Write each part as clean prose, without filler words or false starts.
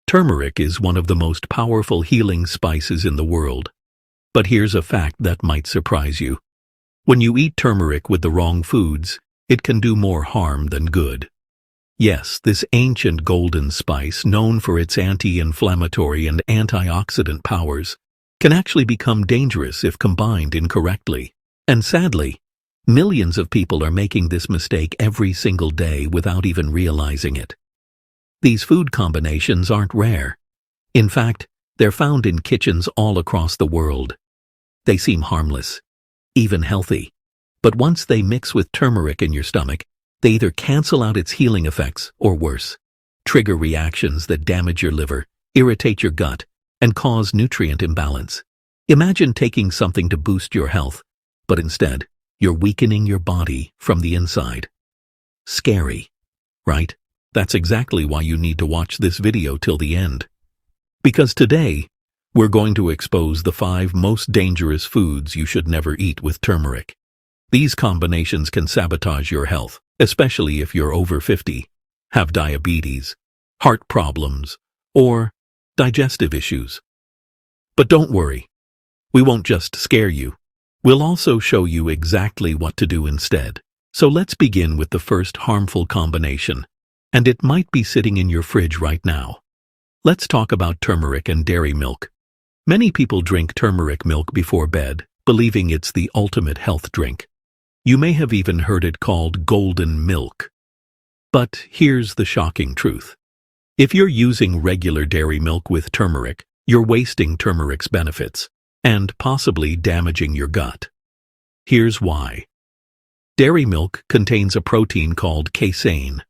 Turmeric is one of the most powerful healing spices in the world. But here's a fact that might surprise you. When you eat turmeric with the wrong foods, it can do more harm than good. Yes, this ancient golden spice, known for its anti-inflammatory and antioxidant powers, can actually become dangerous if combined incorrectly. And sadly, millions of people are making this mistake every single day without even realizing it. These food combinations aren't rare. In fact, they're found in kitchens all across the world. They seem harmless, even healthy. But once they mix with turmeric in your stomach, they either cancel out its healing effects or worse, trigger reactions that damage your liver, irritate your gut, and cause nutrient imbalance. Imagine taking something to boost your health, but instead, you're weakening your body from the inside. Scary, right? That's exactly why you need to watch this video till the end. Because today, we're going to expose the 5 most dangerous foods you should never eat with turmeric. These combinations can sabotage your health, especially if you're over 50, have diabetes, heart problems, or digestive issues. But don't worry, we won't just scare you. We'll also show you exactly what to do instead. So let's begin with the first harmful combination, and it might be sitting in your fridge right now. Let's talk about turmeric and dairy milk. Many people drink turmeric milk before bed, believing it's the ultimate health drink. You may have even heard it called golden milk. But here's the shocking truth. If you're using regular dairy milk with turmeric, you're wasting turmeric's benefits and possibly damaging your gut. Here's why. Dairy milk contains a protein called casein.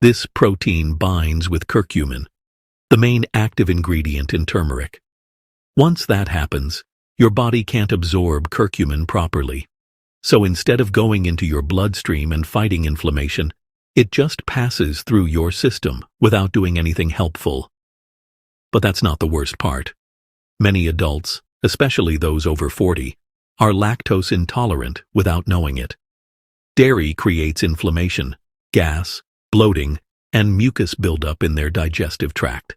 This protein binds with curcumin, the main active ingredient in turmeric. Once that happens, your body can't absorb curcumin properly. So instead of going into your bloodstream and fighting inflammation, it just passes through your system without doing anything helpful. But that's not the worst part. Many adults, especially those over 40, are lactose intolerant without knowing it. Dairy creates inflammation, gas, bloating, and mucus buildup in their digestive tract.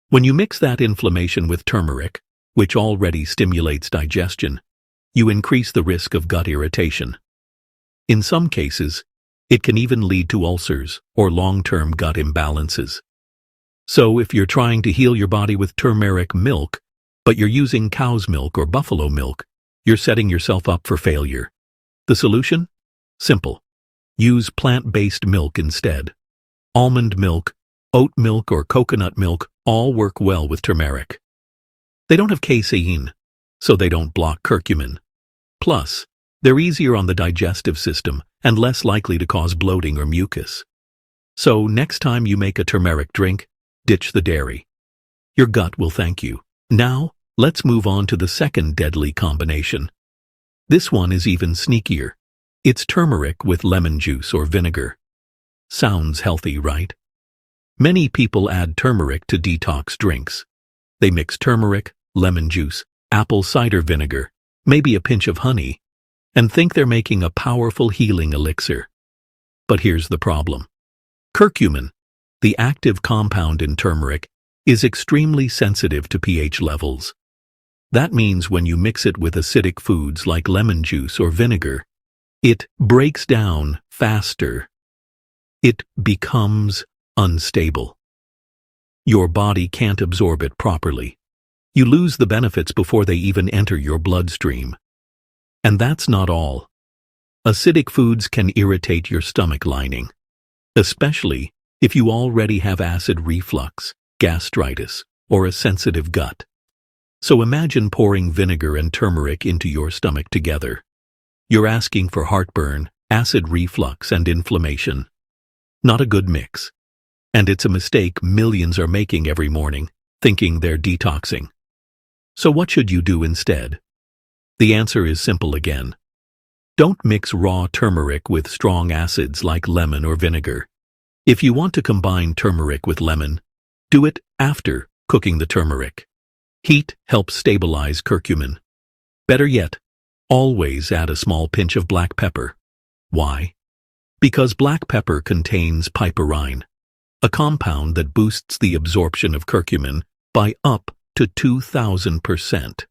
When you mix that inflammation with turmeric, which already stimulates digestion, you increase the risk of gut irritation. In some cases, it can even lead to ulcers or long-term gut imbalances. So if you're trying to heal your body with turmeric milk, but you're using cow's milk or buffalo milk, you're setting yourself up for failure. The solution? Simple. Use plant-based milk instead. Almond milk, oat milk, or coconut milk all work well with turmeric. They don't have casein, so they don't block curcumin. Plus, they're easier on the digestive system and less likely to cause bloating or mucus. So next time you make a turmeric drink, ditch the dairy. Your gut will thank you. Now, let's move on to the second deadly combination. This one is even sneakier. It's turmeric with lemon juice or vinegar. Sounds healthy, right? Many people add turmeric to detox drinks. They mix turmeric, lemon juice, apple cider vinegar, maybe a pinch of honey, and think they're making a powerful healing elixir. But here's the problem. Curcumin, the active compound in turmeric, is extremely sensitive to pH levels. That means when you mix it with acidic foods like lemon juice or vinegar, it breaks down faster. It becomes unstable. Your body can't absorb it properly. You lose the benefits before they even enter your bloodstream. And that's not all. Acidic foods can irritate your stomach lining, especially if you already have acid reflux, gastritis, or a sensitive gut. So imagine pouring vinegar and turmeric into your stomach together. You're asking for heartburn, acid reflux, and inflammation. Not a good mix. And it's a mistake millions are making every morning, thinking they're detoxing. So what should you do instead? The answer is simple again. Don't mix raw turmeric with strong acids like lemon or vinegar. If you want to combine turmeric with lemon, do it after cooking the turmeric. Heat helps stabilize curcumin. Better yet, always add a small pinch of black pepper. Why? Because black pepper contains piperine, a compound that boosts the absorption of curcumin by up to 2,000%.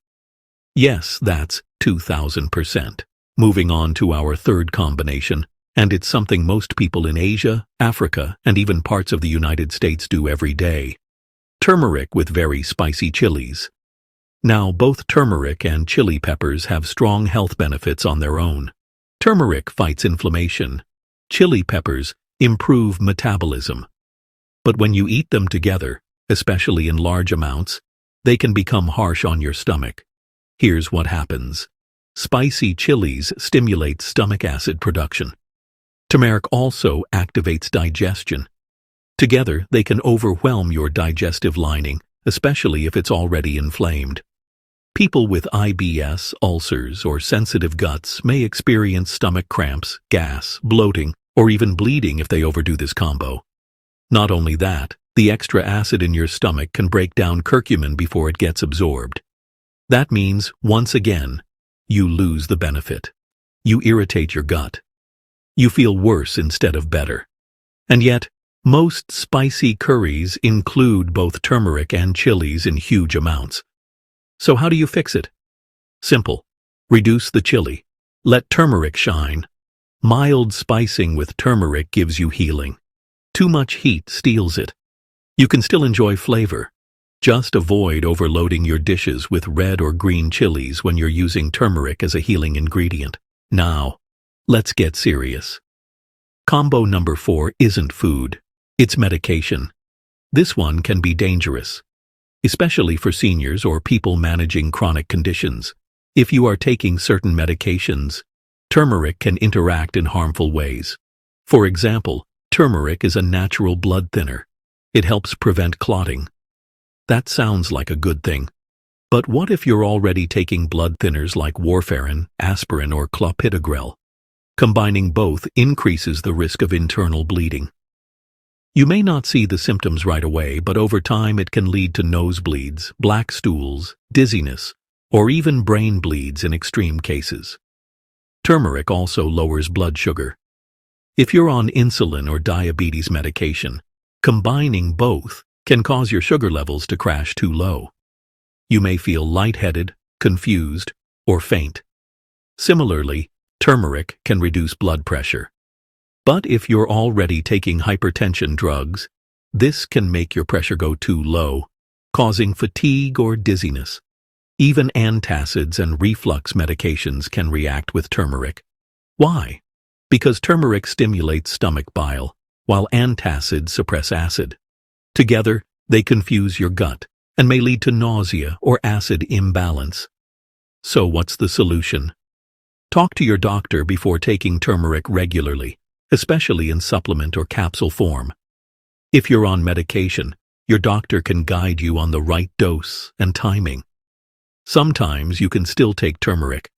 Yes, that's 2,000%. Moving on to our third combination, and it's something most people in Asia, Africa, and even parts of the United States do every day. Turmeric with very spicy chilies. Now, both turmeric and chili peppers have strong health benefits on their own. Turmeric fights inflammation. Chili peppers improve metabolism. But when you eat them together, especially in large amounts, they can become harsh on your stomach. Here's what happens. Spicy chilies stimulate stomach acid production. Turmeric also activates digestion. Together, they can overwhelm your digestive lining, especially if it's already inflamed. People with IBS, ulcers, or sensitive guts may experience stomach cramps, gas, bloating, or even bleeding if they overdo this combo. Not only that, the extra acid in your stomach can break down curcumin before it gets absorbed. That means, once again, you lose the benefit. You irritate your gut. You feel worse instead of better. And yet, most spicy curries include both turmeric and chilies in huge amounts. So how do you fix it? Simple. Reduce the chili. Let turmeric shine. Mild spicing with turmeric gives you healing. Too much heat steals it. You can still enjoy flavor. Just avoid overloading your dishes with red or green chilies when you're using turmeric as a healing ingredient. Now, let's get serious. Combo number 4 isn't food. It's medication. This one can be dangerous, especially for seniors or people managing chronic conditions. If you are taking certain medications, turmeric can interact in harmful ways. For example, turmeric is a natural blood thinner. It helps prevent clotting. That sounds like a good thing. But what if you're already taking blood thinners like warfarin, aspirin, or clopidogrel? Combining both increases the risk of internal bleeding. You may not see the symptoms right away, but over time it can lead to nosebleeds, black stools, dizziness, or even brain bleeds in extreme cases. Turmeric also lowers blood sugar. If you're on insulin or diabetes medication, combining both can cause your sugar levels to crash too low. You may feel lightheaded, confused, or faint. Similarly, turmeric can reduce blood pressure. But if you're already taking hypertension drugs, this can make your pressure go too low, causing fatigue or dizziness. Even antacids and reflux medications can react with turmeric. Why? Because turmeric stimulates stomach bile, while antacids suppress acid. Together, they confuse your gut and may lead to nausea or acid imbalance. So what's the solution? Talk to your doctor before taking turmeric regularly, especially in supplement or capsule form. If you're on medication, your doctor can guide you on the right dose and timing. Sometimes you can still take turmeric,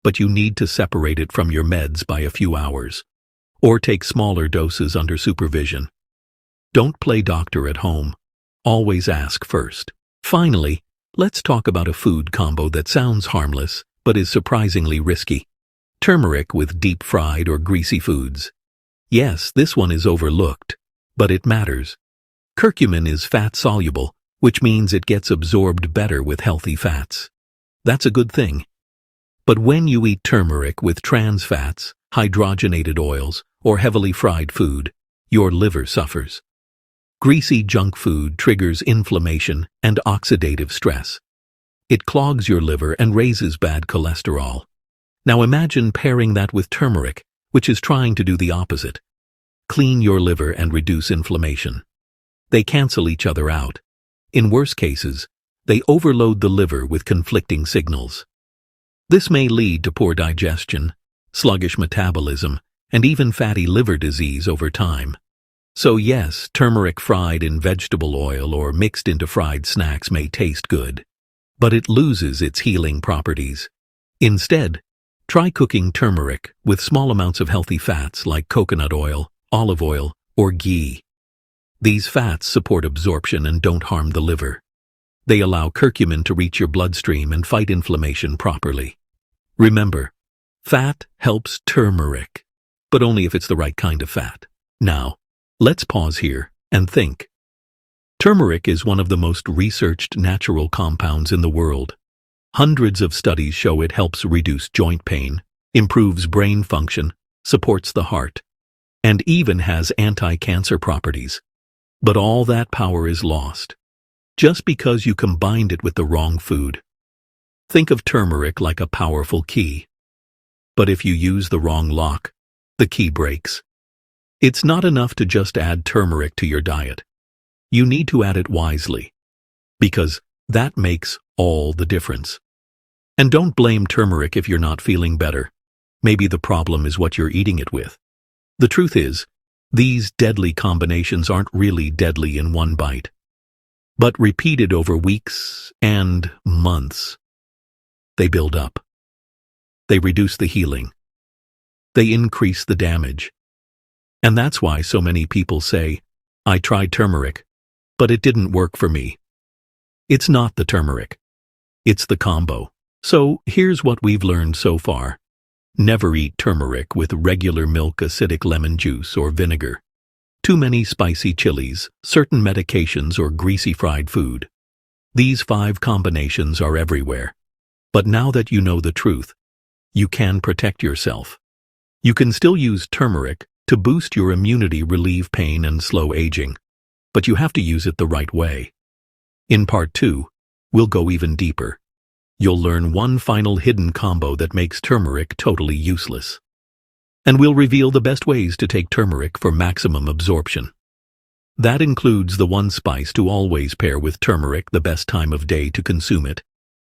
but you need to separate it from your meds by a few hours, or take smaller doses under supervision. Don't play doctor at home. Always ask first. Finally, let's talk about a food combo that sounds harmless, but is surprisingly risky. Turmeric with deep-fried or greasy foods. Yes, this one is overlooked, but it matters. Curcumin is fat-soluble, which means it gets absorbed better with healthy fats. That's a good thing. But when you eat turmeric with trans fats, hydrogenated oils, or heavily fried food, your liver suffers. Greasy junk food triggers inflammation and oxidative stress. It clogs your liver and raises bad cholesterol. Now imagine pairing that with turmeric, which is trying to do the opposite. Clean your liver and reduce inflammation. They cancel each other out. In worse cases, they overload the liver with conflicting signals. This may lead to poor digestion, sluggish metabolism, and even fatty liver disease over time. So yes, turmeric fried in vegetable oil or mixed into fried snacks may taste good, but it loses its healing properties. Instead, try cooking turmeric with small amounts of healthy fats like coconut oil, olive oil, or ghee. These fats support absorption and don't harm the liver. They allow curcumin to reach your bloodstream and fight inflammation properly. Remember, fat helps turmeric, but only if it's the right kind of fat. Now, let's pause here And think. Turmeric is one of the most researched natural compounds in the world. Hundreds of studies show it helps reduce joint pain, improves brain function, supports the heart, and even has anti-cancer properties. But all that power is lost, just because you combined it with the wrong food. Think of turmeric like a powerful key. But if you use the wrong lock, the key breaks. It's not enough to just add turmeric to your diet. You need to add it wisely, because that makes all the difference. And don't blame turmeric if you're not feeling better. Maybe the problem is what you're eating it with. The truth is, these deadly combinations aren't really deadly in one bite, but repeated over weeks and months. They build up. They reduce the healing. They increase the damage. And that's why so many people say, I tried turmeric, but it didn't work for me. It's not the turmeric. It's the combo. So here's what we've learned so far. Never eat turmeric with regular milk, acidic lemon juice, or vinegar. Too many spicy chilies, certain medications, or greasy fried food. These 5 combinations are everywhere. But now that you know the truth, you can protect yourself. You can still use turmeric to boost your immunity, relieve pain, and slow aging. But you have to use it the right way. In part 2, we'll go even deeper. You'll learn one final hidden combo that makes turmeric totally useless. And we'll reveal the best ways to take turmeric for maximum absorption. That includes the one spice to always pair with turmeric, the best time of day to consume it,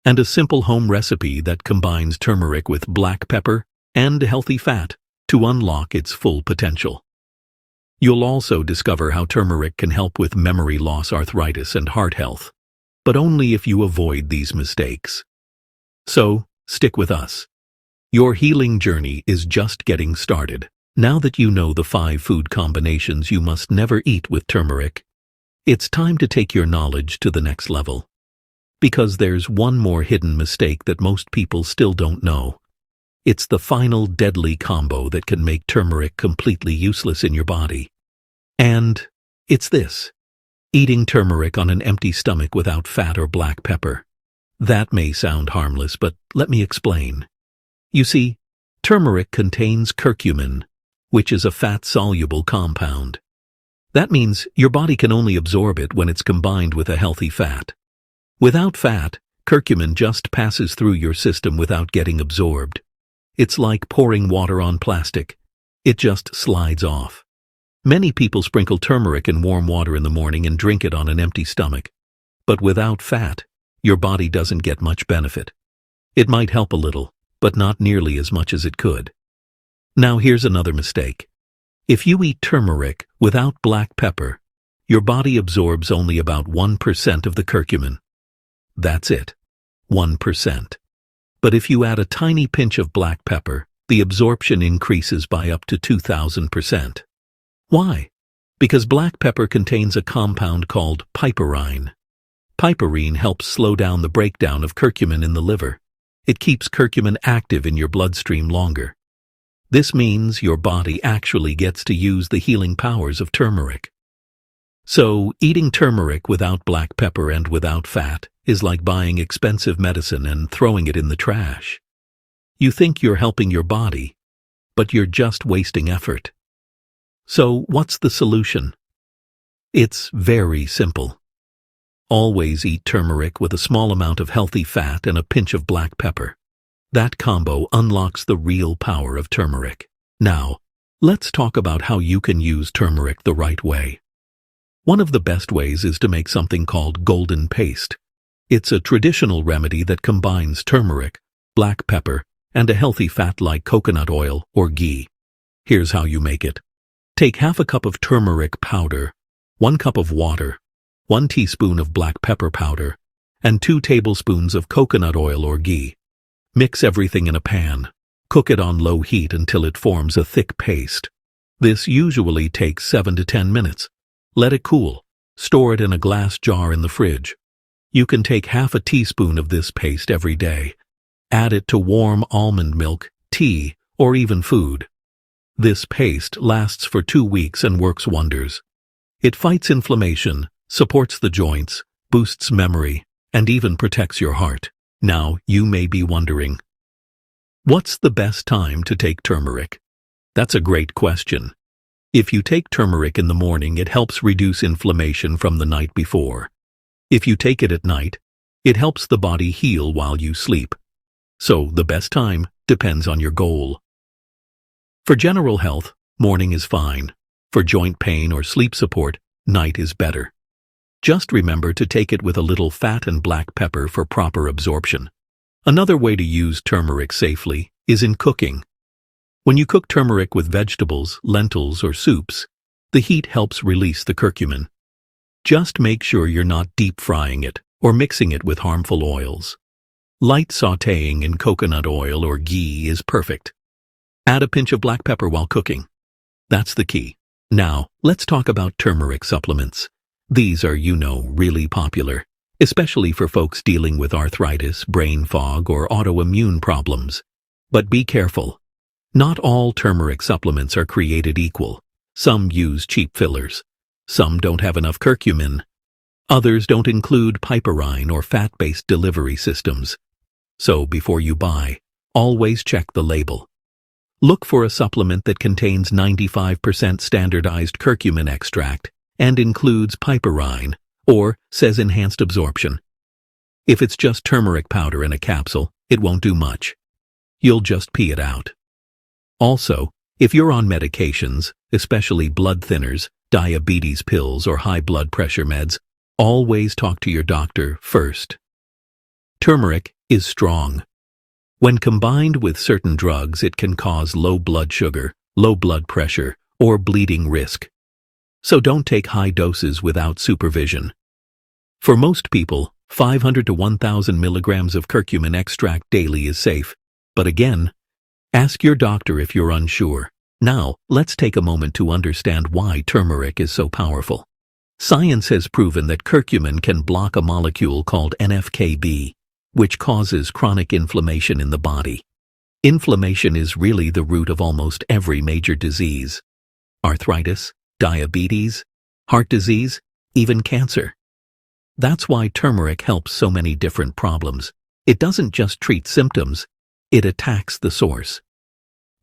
and a simple home recipe that combines turmeric with black pepper and healthy fat to unlock its full potential. You'll also discover how turmeric can help with memory loss, arthritis, and heart health, but only if you avoid these mistakes. So, stick with us. Your healing journey is just getting started. Now that you know the 5 food combinations you must never eat with turmeric, it's time to take your knowledge to the next level. Because there's one more hidden mistake that most people still don't know. It's the final deadly combo that can make turmeric completely useless in your body. And it's this: eating turmeric on an empty stomach without fat or black pepper. That may sound harmless, but let me explain. You see, turmeric contains curcumin, which is a fat-soluble compound. That means your body can only absorb it when it's combined with a healthy fat. Without fat, curcumin just passes through your system without getting absorbed. It's like pouring water on plastic. It just slides off. Many people sprinkle turmeric in warm water in the morning and drink it on an empty stomach. But without fat, your body doesn't get much benefit. It might help a little, but not nearly as much as it could. Now here's another mistake. If you eat turmeric without black pepper, your body absorbs only about 1% of the curcumin. That's it, 1%. But if you add a tiny pinch of black pepper, the absorption increases by up to 2,000%. Why? Because black pepper contains a compound called piperine. Piperine helps slow down the breakdown of curcumin in the liver. It keeps curcumin active in your bloodstream longer. This means your body actually gets to use the healing powers of turmeric. So, eating turmeric without black pepper and without fat is like buying expensive medicine and throwing it in the trash. You think you're helping your body, but you're just wasting effort. So, what's the solution? It's very simple. Always eat turmeric with a small amount of healthy fat and a pinch of black pepper. That combo unlocks the real power of turmeric. Now, let's talk about how you can use turmeric the right way. One of the best ways is to make something called golden paste. It's a traditional remedy that combines turmeric, black pepper, and a healthy fat like coconut oil or ghee. Here's how you make it. Take half a cup of turmeric powder, 1 cup of water, 1 teaspoon of black pepper powder, and 2 tablespoons of coconut oil or ghee. Mix everything in a pan. Cook it on low heat until it forms a thick paste. This usually takes 7 to 10 minutes. Let it cool. Store it in a glass jar in the fridge. You can take half a teaspoon of this paste every day. Add it to warm almond milk, tea, or even food. This paste lasts for 2 weeks and works wonders. It fights inflammation, supports the joints, boosts memory, and even protects your heart. Now, you may be wondering, what's the best time to take turmeric? That's a great question. If you take turmeric in the morning, it helps reduce inflammation from the night before. If you take it at night, it helps the body heal while you sleep. So, the best time depends on your goal. For general health, morning is fine. For joint pain or sleep support, night is better. Just remember to take it with a little fat and black pepper for proper absorption. Another way to use turmeric safely is in cooking. When you cook turmeric with vegetables, lentils, or soups, the heat helps release the curcumin. Just make sure you're not deep frying it or mixing it with harmful oils. Light sautéing in coconut oil or ghee is perfect. Add a pinch of black pepper while cooking. That's the key. Now, let's talk about turmeric supplements. These are, really popular, especially for folks dealing with arthritis, brain fog, or autoimmune problems. But be careful. Not all turmeric supplements are created equal. Some use cheap fillers. Some don't have enough curcumin. Others don't include piperine or fat-based delivery systems. So before you buy, always check the label. Look for a supplement that contains 95% standardized curcumin extract and includes piperine or says enhanced absorption. If it's just turmeric powder in a capsule, it won't do much. You'll just pee it out. Also, if you're on medications, especially blood thinners, diabetes pills, or high blood pressure meds, always talk to your doctor first. Turmeric is strong. When combined with certain drugs, it can cause low blood sugar, low blood pressure, or bleeding risk. So don't take high doses without supervision. For most people, 500 to 1,000 milligrams of curcumin extract daily is safe. But again, ask your doctor if you're unsure. Now, let's take a moment to understand why turmeric is so powerful. Science has proven that curcumin can block a molecule called NF-κB, which causes chronic inflammation in the body. Inflammation is really the root of almost every major disease. Arthritis, diabetes, heart disease, even cancer. That's why turmeric helps so many different problems. It doesn't just treat symptoms, it attacks the source.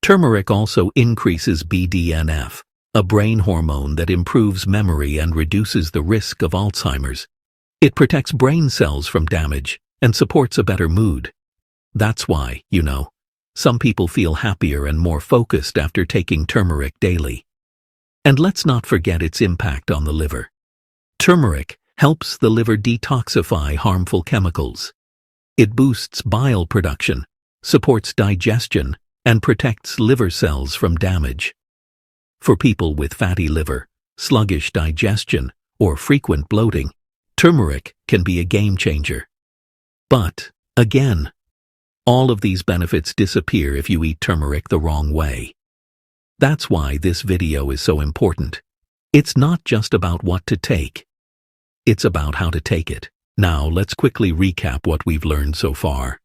Turmeric also increases BDNF, a brain hormone that improves memory and reduces the risk of Alzheimer's. It protects brain cells from damage and supports a better mood. That's why, some people feel happier and more focused after taking turmeric daily. And let's not forget its impact on the liver. Turmeric helps the liver detoxify harmful chemicals. It boosts bile production, supports digestion, and protects liver cells from damage. For people with fatty liver, sluggish digestion, or frequent bloating, turmeric can be a game changer. But, again, all of these benefits disappear if you eat turmeric the wrong way. That's why this video is so important. It's not just about what to take. It's about how to take it. Now, let's quickly recap what we've learned so far.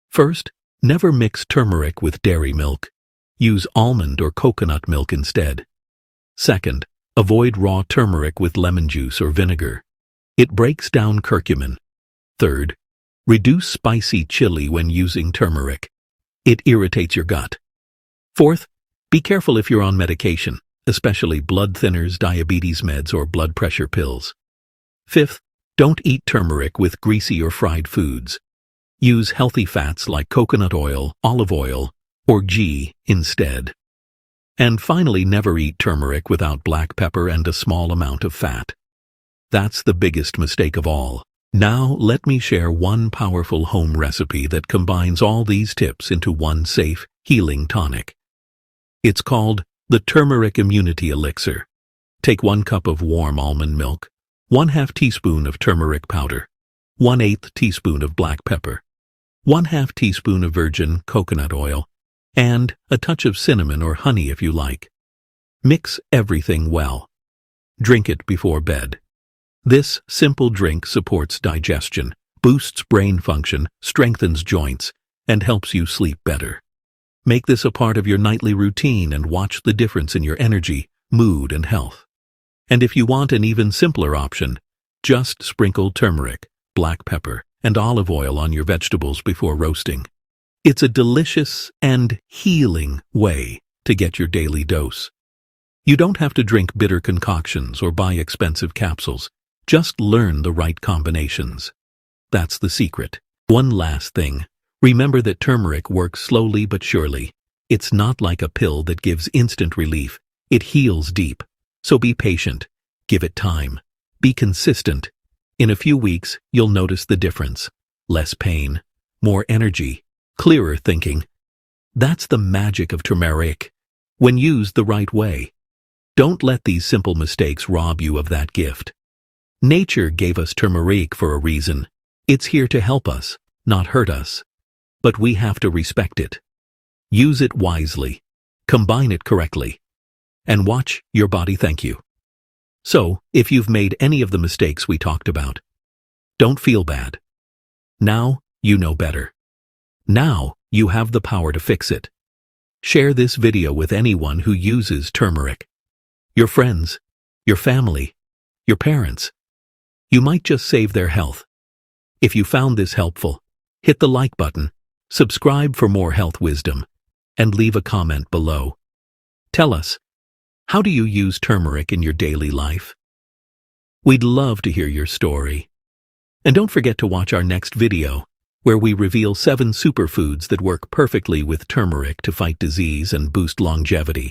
First, never mix turmeric with dairy milk. Use almond or coconut milk instead. Second, avoid raw turmeric with lemon juice or vinegar. It breaks down curcumin. Third, reduce spicy chili when using turmeric. It irritates your gut. Fourth, be careful if you're on medication, especially blood thinners, diabetes meds, or blood pressure pills. Fifth, don't eat turmeric with greasy or fried foods. Use healthy fats like coconut oil, olive oil, or ghee instead. And finally, never eat turmeric without black pepper and a small amount of fat. That's the biggest mistake of all. Now, let me share one powerful home recipe that combines all these tips into one safe, healing tonic. It's called the Turmeric Immunity Elixir. Take 1 cup of warm almond milk, 1/2 teaspoon of turmeric powder, 1/8 teaspoon of black pepper, 1/2 teaspoon of virgin coconut oil, and a touch of cinnamon or honey if you like. Mix everything well. Drink it before bed. This simple drink supports digestion, boosts brain function, strengthens joints, and helps you sleep better. Make this a part of your nightly routine and watch the difference in your energy, mood, and health. And if you want an even simpler option, just sprinkle turmeric, black pepper, and olive oil on your vegetables before roasting. It's a delicious and healing way to get your daily dose. You don't have to drink bitter concoctions or buy expensive capsules. Just learn the right combinations. That's the secret. One last thing. Remember that turmeric works slowly but surely. It's not like a pill that gives instant relief. It heals deep. So be patient. Give it time. Be consistent. In a few weeks, you'll notice the difference. Less pain, more energy, clearer thinking. That's the magic of turmeric, when used the right way. Don't let these simple mistakes rob you of that gift. Nature gave us turmeric for a reason. It's here to help us, not hurt us. But we have to respect it. Use it wisely. Combine it correctly. And watch your body thank you. So, if you've made any of the mistakes we talked about, don't feel bad. Now, you know better. Now, you have the power to fix it. Share this video with anyone who uses turmeric. Your friends, your family, your parents. You might just save their health. If you found this helpful, hit the like button, subscribe for more health wisdom, and leave a comment below. Tell us, how do you use turmeric in your daily life? We'd love to hear your story. And don't forget to watch our next video, where we reveal 7 superfoods that work perfectly with turmeric to fight disease and boost longevity.